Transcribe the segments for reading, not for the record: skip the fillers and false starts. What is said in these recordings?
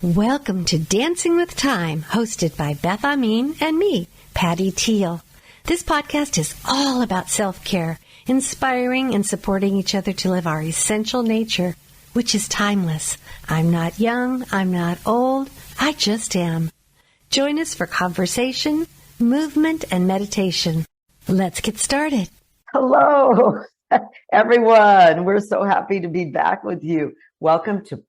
Welcome to Dancing with Time, hosted by Beth and me, Patti Teal. This podcast is all about self-care, inspiring and supporting each other to live our essential nature, which is timeless. I'm not young, I'm not old, I just am. Join us for conversation, movement, and meditation. Let's get started. Hello, everyone. We're so happy to be back with you. Welcome to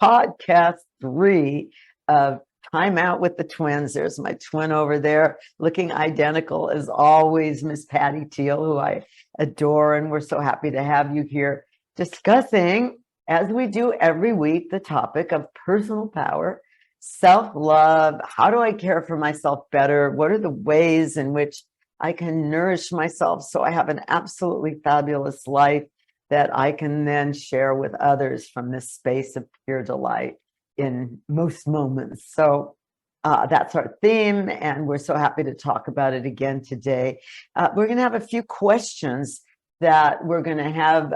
podcast 3 of Time Out with the Twins. There's my twin over there looking identical as always, Miss Patti Teal, who I adore. And we're so happy to have you here discussing, as we do every week, the topic of personal power, self-love. How do I care for myself better? What are the ways in which I can nourish myself so I have an absolutely fabulous life that I can then share with others from this space of pure delight in most moments. So that's our theme, and we're so happy to talk about it again today. We're going to have a few questions that we're going to have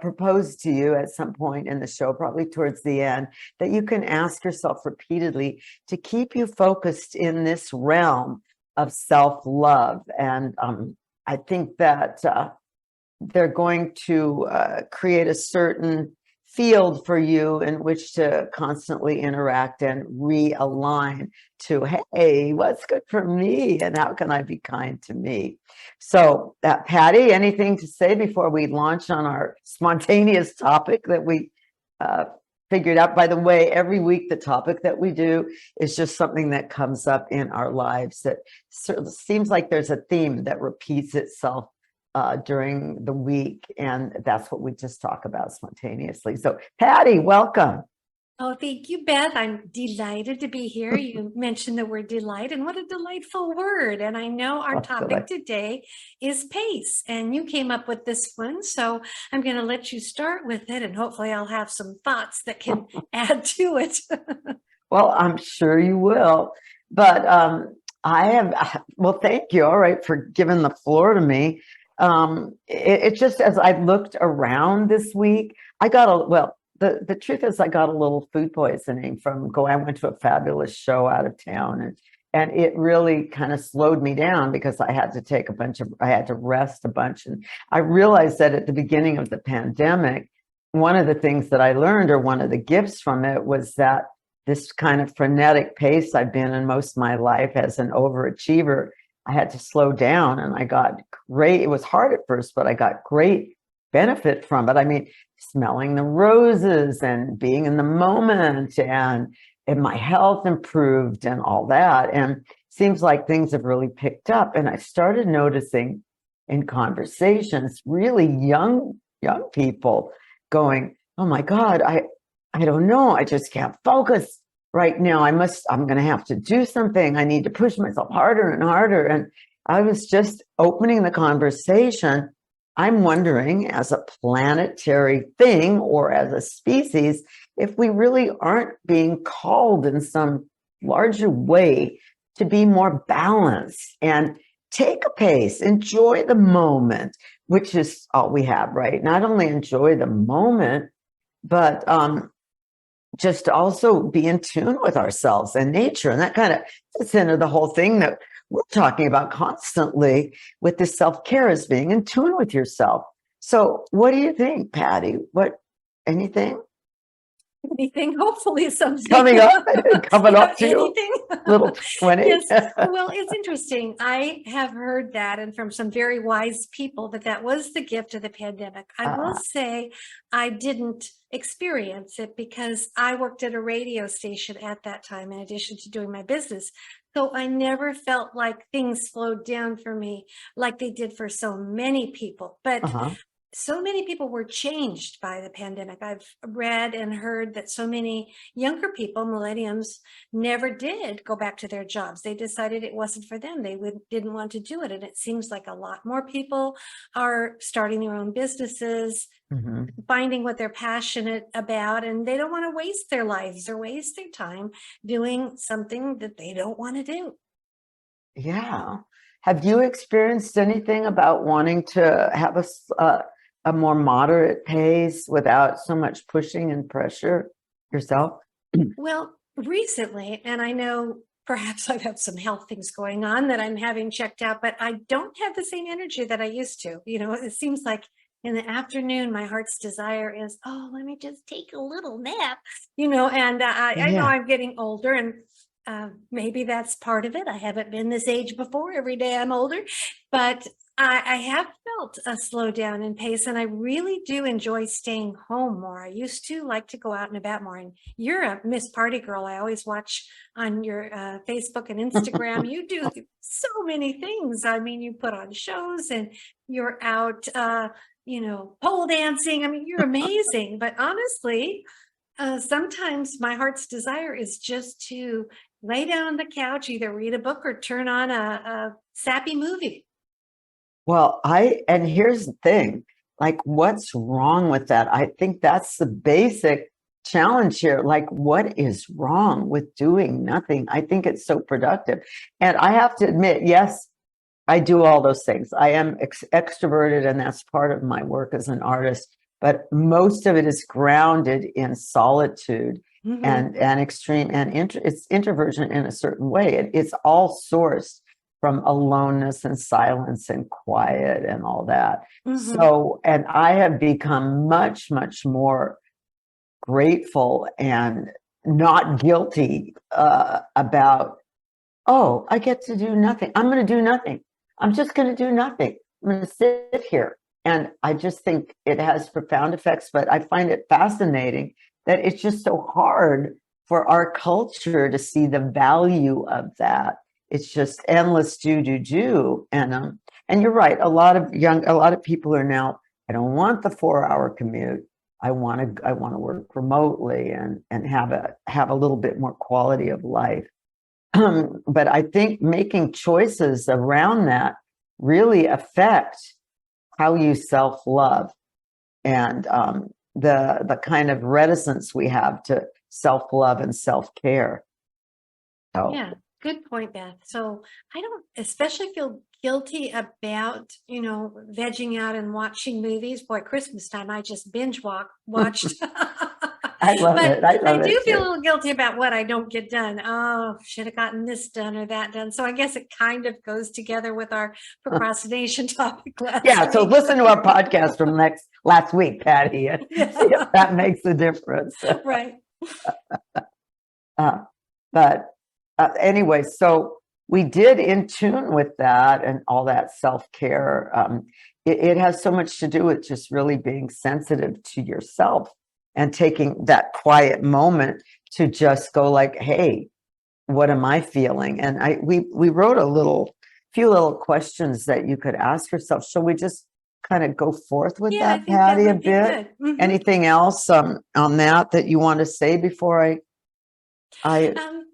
proposed to you at some point in the show, probably towards the end, that you can ask yourself repeatedly to keep you focused in this realm of self-love. And I think that they're going to create a certain field for you in which to constantly interact and realign to, hey, what's good for me and how can I be kind to me? So, Patti, anything to say before we launch on our spontaneous topic that we figured out? By the way, every week the topic that we do is just something that comes up in our lives that sort of seems like there's a theme that repeats itself during the week, and that's what we just talk about spontaneously. So, Patti, welcome. Oh, thank you, Beth. I'm delighted to be here. You mentioned the word delight, and what a delightful word. And I know our topic today is pace, and you came up with this one. So I'm going to let you start with it, and hopefully I'll have some thoughts that can add to it. Well, I'm sure you will. But thank you, all right, for giving the floor to me. It just, as I looked around this week, the truth is I got a little food poisoning I went to a fabulous show out of town, and it really kind of slowed me down because I had to rest a bunch. And I realized that at the beginning of the pandemic, one of the things that I learned, or one of the gifts from it, was that this kind of frenetic pace I've been in most of my life as an overachiever, I had to slow down, and I got great. It was hard at first, but I got great benefit from it. I mean, smelling the roses and being in the moment, and my health improved and all that. And seems like things have really picked up. And I started noticing in conversations, really young people going, "Oh my God, I don't know. I just can't focus right now. I'm going to have to do something. I need to push myself harder and harder." And I was just opening the conversation. I'm wondering, as a planetary thing or as a species, if we really aren't being called in some larger way to be more balanced and take a pace, enjoy the moment, which is all we have, right? Not only enjoy the moment, but just also be in tune with ourselves and nature. And that kind of fits into the whole thing that we're talking about constantly with this self-care, is being in tune with yourself. So what do you think, Patti? Anything? Anything, hopefully something coming up to you, little 20. Yes. Well, it's interesting. I have heard that, and from some very wise people, that was the gift of the pandemic. I will say I didn't experience it because I worked at a radio station at that time, in addition to doing my business. So I never felt like things slowed down for me like they did for so many people. But so many people were changed by the pandemic. I've read and heard that so many younger people, millennials, never did go back to their jobs. They decided it wasn't for them. They didn't want to do it. And it seems like a lot more people are starting their own businesses, finding what they're passionate about, and they don't want to waste their lives or waste their time doing something that they don't want to do. Yeah. Have you experienced anything about wanting to have a more moderate pace without so much pushing and pressure yourself? Well, recently, and I know perhaps I've had some health things going on that I'm having checked out, but I don't have the same energy that I used to. It seems like in the afternoon, my heart's desire is, oh, let me just take a little nap, and I know Yeah. I'm getting older, and maybe that's part of it. I haven't been this age before. Every day I'm older, but I have felt a slowdown in pace, and I really do enjoy staying home more. I used to like to go out and about more. And you're a Miss Party girl. I always watch on your Facebook and Instagram. You do so many things. I mean, you put on shows and you're out, pole dancing. I mean, you're amazing. But honestly, sometimes my heart's desire is just to lay down on the couch, either read a book or turn on a sappy movie. Well, and here's the thing, like, what's wrong with that? I think that's the basic challenge here. Like, what is wrong with doing nothing? I think it's so productive. And I have to admit, yes, I do all those things. I am extroverted, and that's part of my work as an artist. But most of it is grounded in solitude Mhm. and extreme and it's introversion in a certain way. It's all sourced from aloneness and silence and quiet and all that. Mhm. So, and I have become much, much more grateful and not guilty about, oh, I get to do nothing. I'm going to do nothing. I'm just going to do nothing. I'm going to sit here. And I just think it has profound effects, but I find it fascinating that it's just so hard for our culture to see the value of that. It's just endless do. And you're right. A lot of people are now, I don't want the 4-hour commute. I want to work remotely and have a little bit more quality of life. But I think making choices around that really affect how you self-love and the kind of reticence we have to self-love and self-care. So Yeah, good point, Beth. So I don't especially feel guilty about, vegging out and watching movies. Boy, Christmas time, I just watched. I love But it. I I love do it feel a too. little guilty about what I don't get done. Oh, should have gotten this done or that done. So I guess it kind of goes together with our procrastination topic last Yeah. So week. listen to our podcast from last week, Patty, and see if Yeah, that makes a difference. right. Uh, but anyway, so we did in tune with that and all that self-care. It has so much to do with just really being sensitive to yourself and taking that quiet moment to just go like, hey, what am I feeling? And we wrote few little questions that you could ask yourself. Shall we just kind of go forth with Yeah, I that, think that Patty, a would be bit? good. Mhm. Anything else on that you want to say before I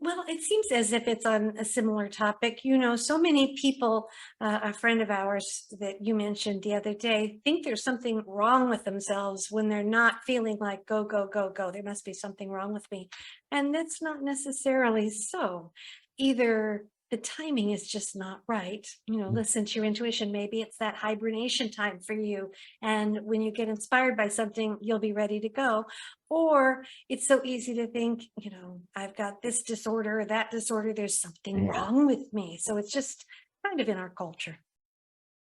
Well, it seems as if it's on a similar topic. So many people, a friend of ours that you mentioned the other day, think there's something wrong with themselves when they're not feeling like go, go, go, go. There must be something wrong with me. And that's not necessarily so. Either the timing is just not right. Listen to your intuition. Maybe it's that hibernation time for you. And when you get inspired by something, you'll be ready to go. Or it's so easy to think, I've got this disorder or that disorder. There's something yeah. wrong with me. So it's just kind of in our culture.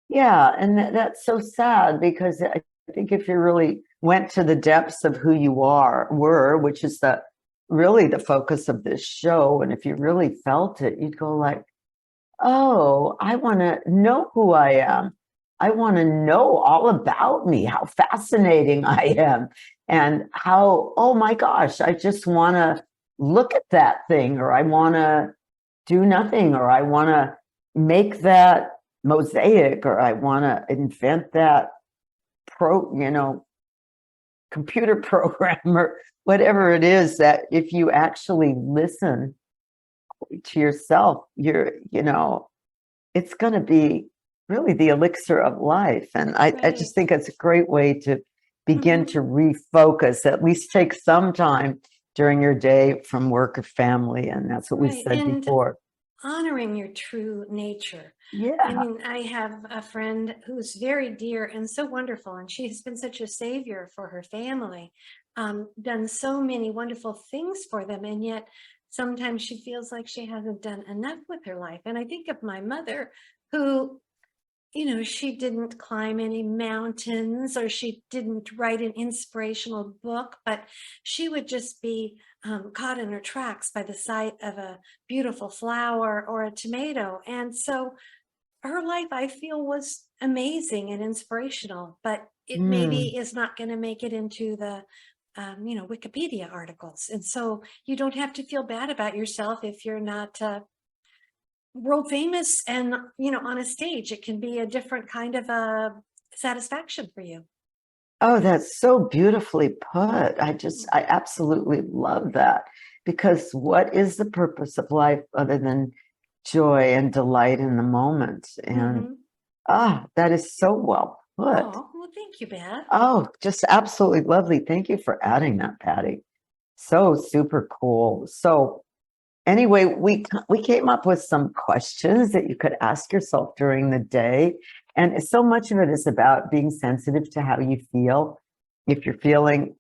Yeah, and that's so sad because I think if you really went to the depths of who you were, which is really the focus of this show, and if you really felt it, you'd go like, oh, I want to know who I am. I want to know all about me, how fascinating I am, and how, oh my gosh, I just want to look at that thing, or I want to do nothing, or I want to make that mosaic, or I want to invent that computer program, or whatever it is. That if you actually listen to yourself, it's going to be really the elixir of life. And I just Right. think it's a great way to begin Mhm. to refocus, at least take some time during your day from work or family. And that's what we Right. said And before. honoring your true nature. I Yeah. mean, I have a friend who's very dear and so wonderful, and she has been such a savior for her family. done so many wonderful things for them, and yet sometimes she feels like she hasn't done enough with her life. And I think of my mother, who, she didn't climb any mountains or she didn't write an inspirational book, but she would just be caught in her tracks by the sight of a beautiful flower or a tomato. And so her life, I feel, was amazing and inspirational, but it Mm. maybe is not going to make it into the Wikipedia articles. And so you don't have to feel bad about yourself if you're not world famous and on a stage. It can be a different kind of a satisfaction for you. Oh, that's so beautifully put. Mm. I absolutely love that, because what is the purpose of life other than joy and delight in the moment? And Mm-hmm. that is so well put. Oh, well, thank you, Beth. Oh, just absolutely lovely. Thank you for adding that, Patty. So super cool. So anyway, we came up with some questions that you could ask yourself during the day. And so much of it is about being sensitive to how you feel. If you're feeling,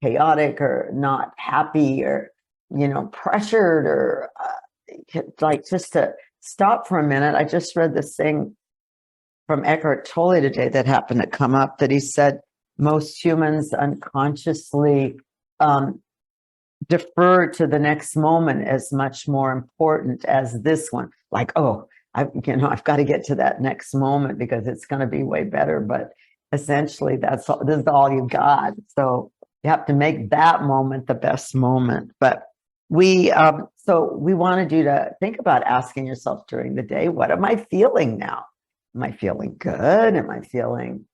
chaotic or not happy or, pressured or like just to stop for a minute. I just read this thing from Eckhart Tolle today that happened to come up, that he said most humans unconsciously um, defer to the next moment as much more important as this one. Like, oh, I've got to get to that next moment because it's going to be way better. But essentially, this is all you got. So you have to make that moment the best moment. But so we wanted you to think about asking yourself during the day, what am I feeling now? Am I feeling good? Am I feeling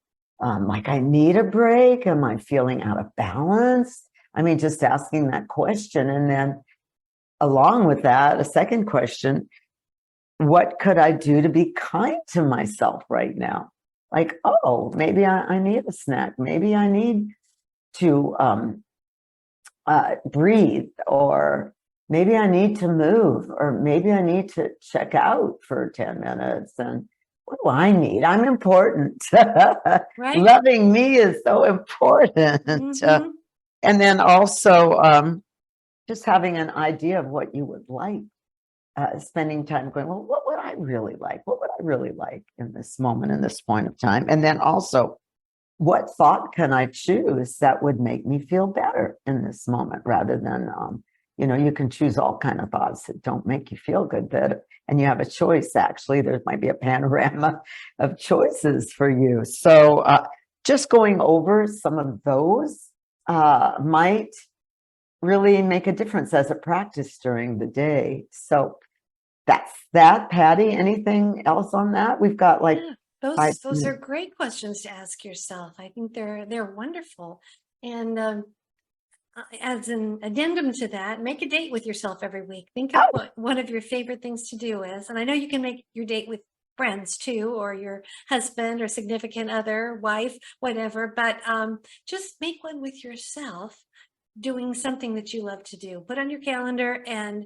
like I need a break? Am I feeling out of balance? I mean, just asking that question. And then along with that, a second question, what could I do to be kind to myself right now? Like, oh, maybe I need a snack. Maybe I need to breathe, or maybe I need to move, or maybe I need to check out for 10 minutes. And what do I need? I'm important. Right. Loving me is so important. Mm-hmm. And then also just having an idea of what you would like, spending time going, well, what would I really like? What would I really like in this moment, in this point of time? And then also, what thought can I choose that would make me feel better in this moment, rather than, you can choose all kind of thoughts that don't make you feel good, and you have a choice. Actually, there might be a panorama of choices for you. So just going over some of those might really make a difference as a practice during the day. So that's that. Patty, anything else on that? We've got like Yeah, 5 those are minutes. great questions to ask yourself. I think they're wonderful. And as an addendum to that, make a date with yourself every week. Think of Oh, what one of your favorite things to do is. And I know you can make your date with friends too, or your husband or significant other, wife, whatever, but just make one with yourself, doing something that you love to do. Put on your calendar and,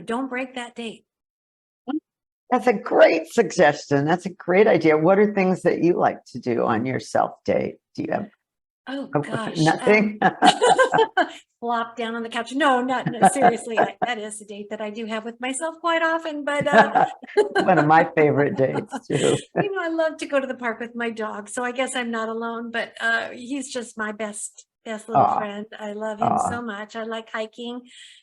don't break that date. that's a great suggestion. That's a great idea. What are things that you like to do on your self date? Do you have Oh gosh, nothing? flop down on the couch. No, not no, seriously. That is a date that I do have with myself quite often, but One of my favorite dates too. I love to go to the park with my dog, so I guess I'm not alone, but he's just my best little Oh, friend. I love him oh, so much. I like hiking,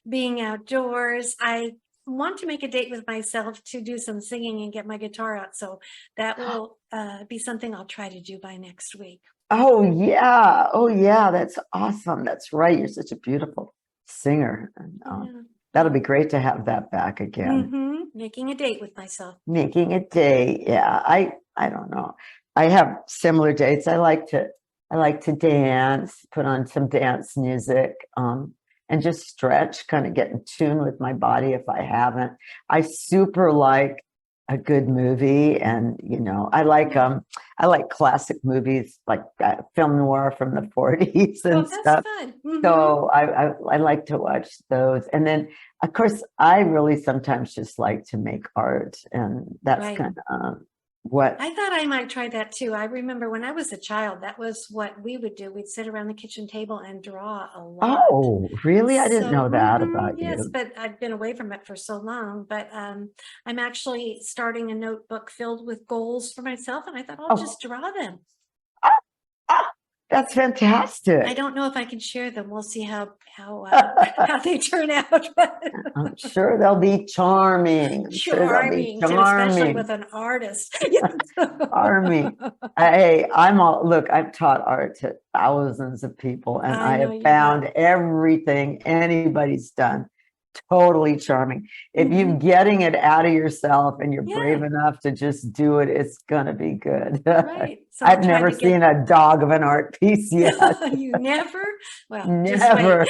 being outdoors. I want to make a date with myself to do some singing and get my guitar out, so that will be something I'll try to do by next week. oh yeah. Oh yeah. That's awesome. That's right. You're such a beautiful singer. And, Yeah. that'll be great to have that back again. Making a date with myself. Making a day. Yeah. I don't know. I have similar dates. I like to dance, put on some dance music, and just stretch, kind of get in tune with my body if I haven't. I super like a good movie, and I like classic movies, like film noir from the 40s Oh, and that's stuff. fun. So I like to watch those. And then of course I really sometimes just like to make art, and that's Right. kind of What? I thought I might try that too. I remember when I was a child, that was what we would do. We'd sit around the kitchen table and draw a lot. Oh, really? I didn't So, know that about yes, you. but I've been away from it for so long. But I'm actually starting a notebook filled with goals for myself, and I thought I'll Oh, just draw them. ah, that's fantastic. I don't know if I can share them. We'll see how how they turn out. I'm sure they'll be charming. I'm sure they'll be Charming, too, especially charming. with an artist. Charming. Hey, look, I've taught art to thousands of people, and I I know have you found have. everything anybody's done totally charming. If you're Mhm. getting it out of yourself and you're brave Yeah, enough to just do it, it's gonna be good. right. So I'm I've trying never to get seen a dog of an art piece yet. you never? Well, just wait. Never.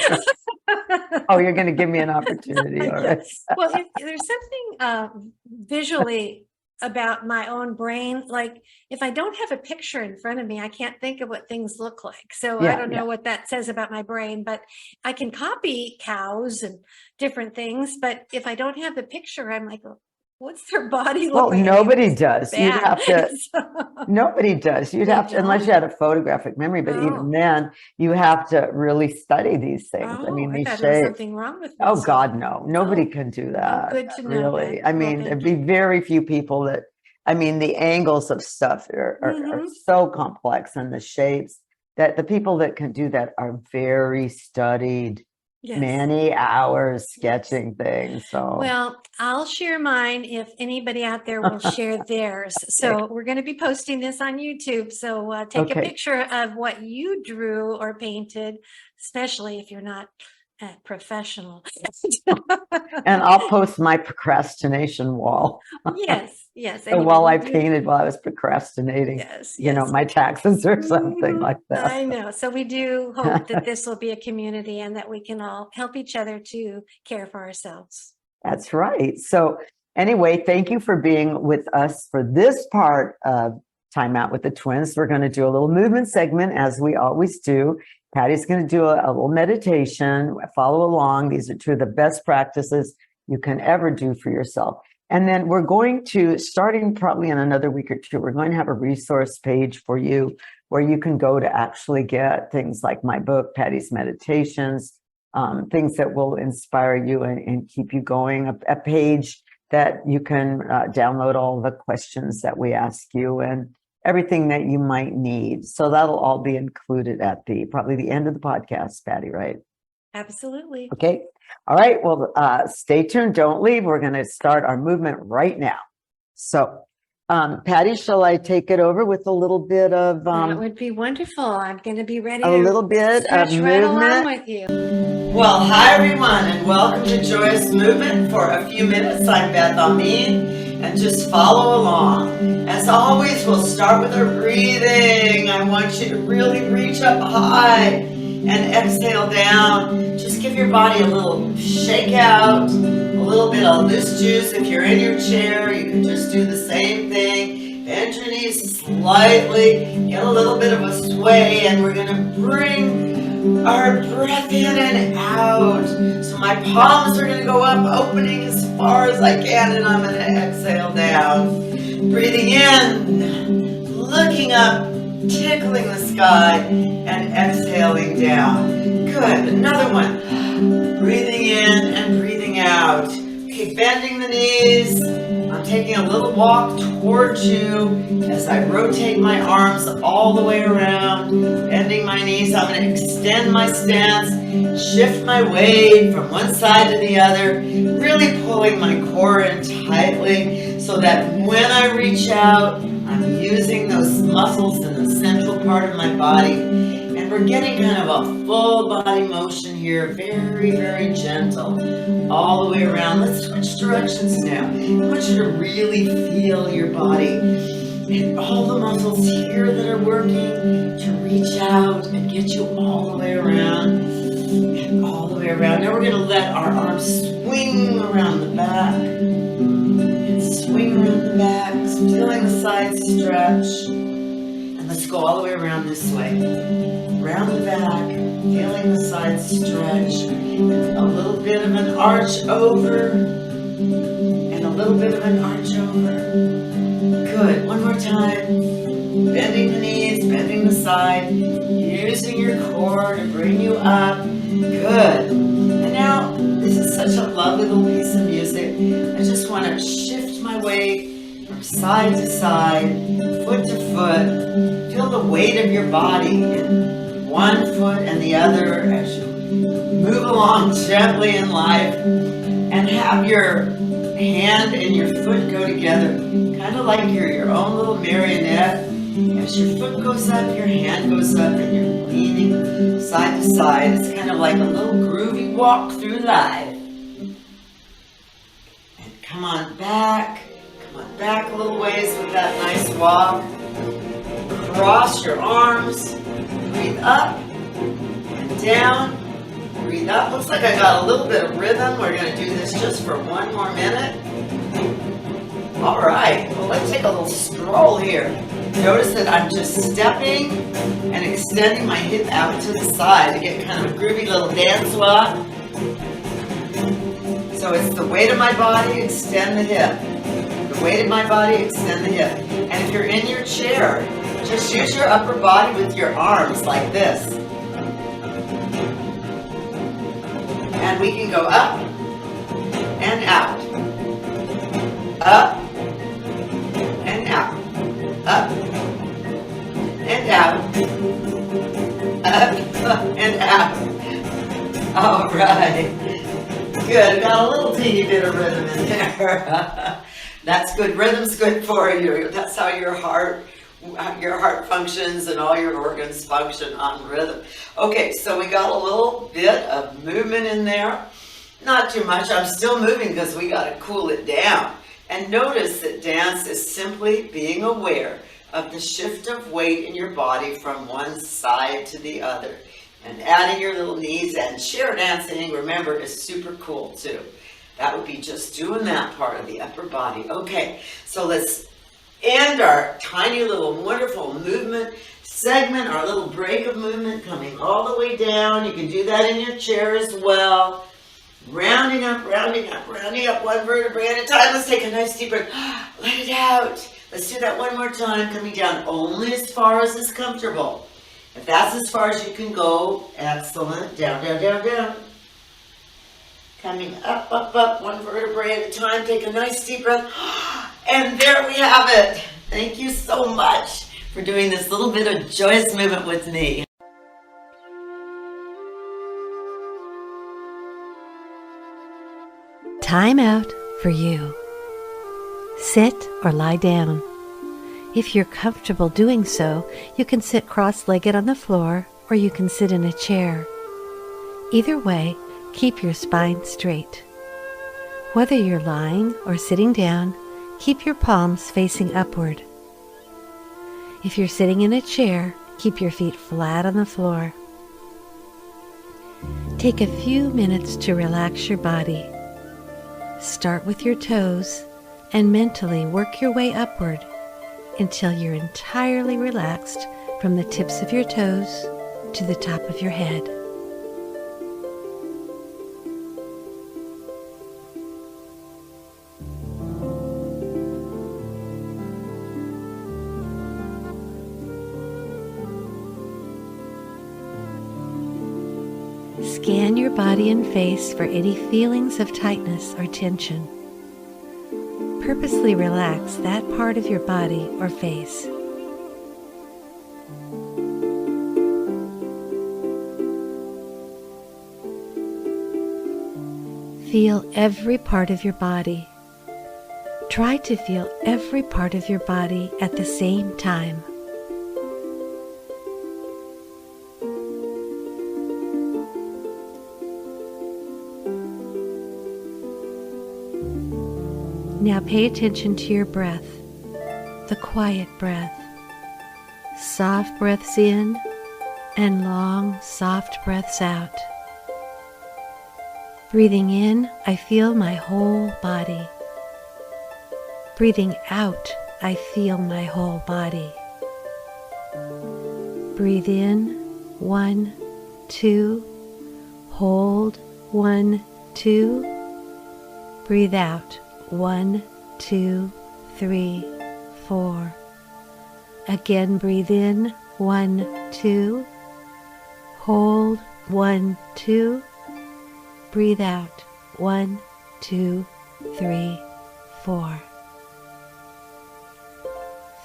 Oh, you're gonna give me an opportunity. All Yeah. right. Well, if there's something visually about my own brain, like if I don't have a picture in front of me, I can't think of what things look like. So I Yeah, don't yeah. know what that says about my brain, but I can copy cows and different things. But if I don't have the picture, I'm like, what's their body look Well, like? I mean, nobody it's does. You'd bad. have to, nobody does. You'd They have to, unless you don't? had a photographic memory, but even Oh, then, you have to really study these things. I oh, mean, I these thought there was shapes. something wrong with me. Oh, So, God, no. Nobody oh, can do oh, that, good to know really. then. I Well, mean, there'd thank you. be very few people that, I mean, the angles of stuff are Hmm. so complex, and the shapes that the people that can do that are very studied, Yes. many hours Yes. sketching things. So, Well, I'll share mine if anybody out there will share theirs. okay. So we're going to be posting this on YouTube. So take a Okay. picture of what you drew or painted, especially if you're not a professional. And I'll post my procrastination wall. Yes, yes. The Anyway, wall I we do. painted while I was procrastinating, Yes, you know, yes. my taxes or something Mhm. like that. I know. So we do hope that this will be a community and that we can all help each other to care for ourselves. That's right. So anyway, thank you for being with us for this part of Time Out with the Twins. We're going to do a little movement segment, as we always do. Patty's going to do a little meditation. Follow along. These are two of the best practices you can ever do for yourself. And then we're going to, starting probably in another week or two, we're going to have a resource page for you where you can go to actually get things like my book, Patty's Meditations, things that will inspire you and keep you going, a page that you can download all the questions that we ask you and everything that you might need. So that'll all be included at probably the end of the podcast, Patty, right? Absolutely. Okay. All right. Well, stay tuned. Don't leave. We're going to start our movement right now. So, Patty, shall I take it over with a little bit of That would be wonderful. I'm going to be ready a to little bit of stretch right along movement? with you. Well, hi everyone, and welcome to Joyous Movement. For a few minutes, I'm Beth and just follow along. As always, we'll start with our breathing. I want you to really reach up high and exhale down. Just give your body a little shake out, a little bit of loose juice. If you're in your chair, you can just do the same thing. Bend your knees slightly, get a little bit of a sway, and we're going to bring our breath in and out. So my palms are going to go up, opening as far as I can, and I'm going to exhale down. Breathing in, looking up, tickling the sky, and exhaling down. Good. Another one. Breathing in and breathing out. Okay, bending the knees. I'm taking a little walk towards you as I rotate my arms all the way around, bending my knees. I'm going to extend my stance, shift my weight from one side to the other, really pulling my core in tightly so that when I reach out, I'm using those muscles in the central part of my body. And we're getting kind of a full body motion here, very, very gentle, all the way around. Let's switch directions now. I want you to really feel your body and all the muscles here that are working to reach out and get you all the way around and all the way around. Now we're going to let our arms swing around the back and swing around the back, feeling the sides stretch. And let's go all the way around this way. Round the back, feeling the sides stretch, a little bit of an arch over, and a little bit of an arch over. Good. One more time. Bending the knees, bending the side, using your core to bring you up. Good. And now, this is such a lovely little piece of music. I just want to shift my weight from side to side, foot to foot. Feel the weight of your body in one foot and the other as you move along gently in life, and have your hand and your foot go together, kind of like you're your own little marionette. As your foot goes up, your hand goes up, and you're leaning side to side. It's kind of like a little groovy walk through life. And come on back a little ways with that nice walk. Cross your arms, breathe up and down. Breathe up. Looks like I got a little bit of rhythm. We're going to do this just for one more minute. All right. Well, let's take a little stroll here. Notice that I'm just stepping and extending my hip out to the side to get kind of a groovy little dance walk. So it's the weight of my body, extend the hip. The weight of my body, extend the hip. And if you're in your chair, just use your upper body with your arms like this. And we can go up and out. Up and out. Up and out. Up and out. All right. Good. Got a little teeny bit of rhythm in there. That's good. Rhythm's good for you. That's how your heart functions and all your organs function on rhythm. Okay, so we got a little bit of movement in there. Not too much. I'm still moving because we got to cool it down. And notice that dance is simply being aware of the shift of weight in your body from one side to the other. And adding your little knees, and chair dancing, remember, is super cool too. That would be just doing that part of the upper body. Okay, so let's end our tiny little wonderful movement segment, our little break of movement coming all the way down. You can do that in your chair as well. Rounding up, rounding up, rounding up one vertebrae at a time. Let's take a nice deep breath. Let it out. Let's do that one more time, coming down only as far as is comfortable. If that's as far as you can go, excellent. Down, down, down, down. Coming up, up, up, one vertebrae at a time. Take a nice deep breath. And there we have it. Thank you so much for doing this little bit of joyous movement with me. Time out for you. Sit or lie down. If you're comfortable doing so, you can sit cross-legged on the floor or you can sit in a chair. Either way, keep your spine straight. Whether you're lying or sitting down, keep your palms facing upward. If you're sitting in a chair, keep your feet flat on the floor. Take a few minutes to relax your body. Start with your toes and mentally work your way upward until you're entirely relaxed from the tips of your toes to the top of your head. Scan your body and face for any feelings of tightness or tension. Purposely relax that part of your body or face. Feel every part of your body. Try to feel every part of your body at the same time. Now pay attention to your breath, the quiet breath. Soft breaths in and long, soft breaths out. Breathing in, I feel my whole body. Breathing out, I feel my whole body. Breathe in, 1, 2. Hold, 1, 2. Breathe out, 1, 2, 3, 4. Again, breathe in, 1, 2. Hold, 1, 2. Breathe out, 1, 2, 3, 4.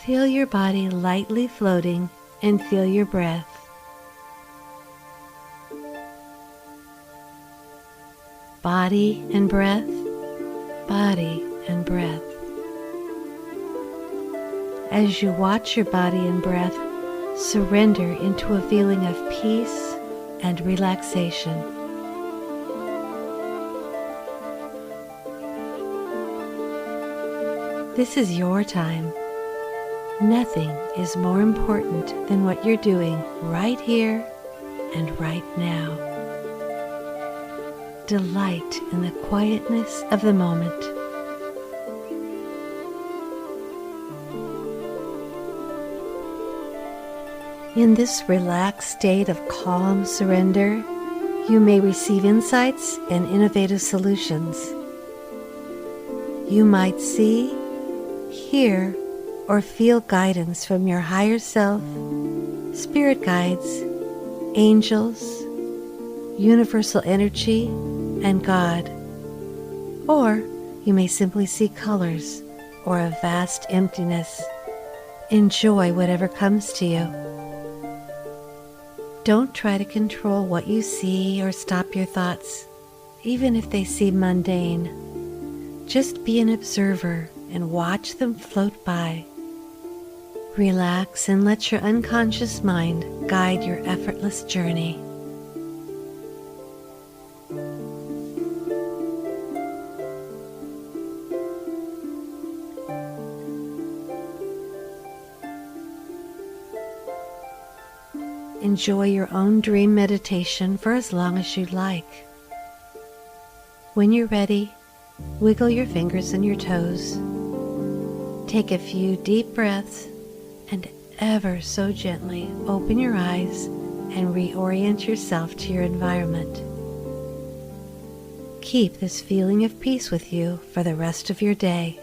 Feel your body lightly floating and feel your breath. Body and breath, body and breath. As you watch your body and breath, surrender into a feeling of peace and relaxation. This is your time. Nothing is more important than what you're doing right here and right now. Delight in the quietness of the moment. In this relaxed state of calm surrender, you may receive insights and innovative solutions. You might see, hear, or feel guidance from your higher self, spirit guides, angels, universal energy, and God. Or you may simply see colors or a vast emptiness. Enjoy whatever comes to you. Don't try to control what you see or stop your thoughts, even if they seem mundane. Just be an observer and watch them float by. Relax and let your unconscious mind guide your effortless journey. Enjoy your own dream meditation for as long as you'd like. When you're ready, wiggle your fingers and your toes. Take a few deep breaths and ever so gently open your eyes and reorient yourself to your environment. Keep this feeling of peace with you for the rest of your day.